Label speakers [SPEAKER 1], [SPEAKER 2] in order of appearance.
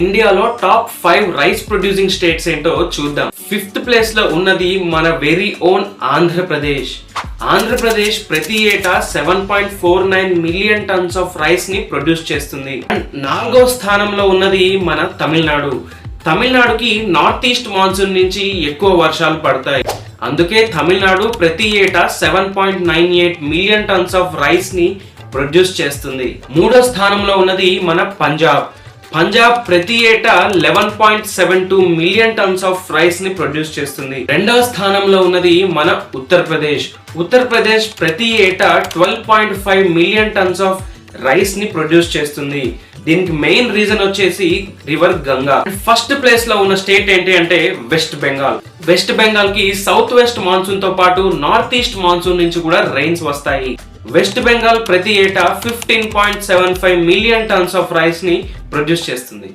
[SPEAKER 1] ఇండియాలో top 5 rice producing states ఏంటో చూద్దాం. 5th ప్లేస్ లో ఉన్నది మన వెరీ ఓన్ ఆంధ్రప్రదేశ్. ఆంధ్రప్రదేశ్ ప్రతి ఏటా 7.49 మిలియన్ టన్స్ ఆఫ్ రైస్ ని ప్రొడ్యూస్ చేస్తుంది. అండ్ 4వ స్థానంలో ఉన్నది మన తమిళనాడు. తమిళనాడుకి నార్త్ ఈస్ట్ మాన్సూన్ నుంచి ఎక్కువ వర్షాలు పడతాయి. అందుకే తమిళనాడు ప్రతి ఏటా 7.98 మిలియన్ టన్స్ ఆఫ్ రైస్ ని ప్రొడ్యూస్ చేస్తుంది. 3వ స్థానంలో ఉన్నది మన పంజాబ్. పంజాబ్ ప్రతి ఏటా 11.72 మిలియన్ టన్స్ ఆఫ్ రైస్ ని ప్రొడ్యూస్ చేస్తుంది. 2వ స్థానంలో ఉన్నది మన ఉత్తరప్రదేశ్. ఉత్తరప్రదేశ్ ప్రతి ఏటా 12.5 మిలియన్ టన్స్ ఆఫ్ రైస్ ని ప్రొడ్యూస్ చేస్తుంది. దీనికి మెయిన్ రీజన్ వచ్చేసి రివర్ గంగా. ఫస్ట్ ప్లేస్ లో ఉన్న స్టేట్ ఏంటి అంటే వెస్ట్ బెంగాల్. వెస్ట్ బెంగాల్ కి సౌత్ వెస్ట్ మాన్సూన్ తో పాటు నార్త్ ఈస్ట్ మాన్సూన్ నుంచి కూడా రైన్స్ వస్తాయి. వెస్ట్ బెంగాల్ ప్రతి ఏటా 15.75 మిలియన్ టన్స్ ఆఫ్ రైస్ ని ప్రొడ్యూస్ చేస్తుంది.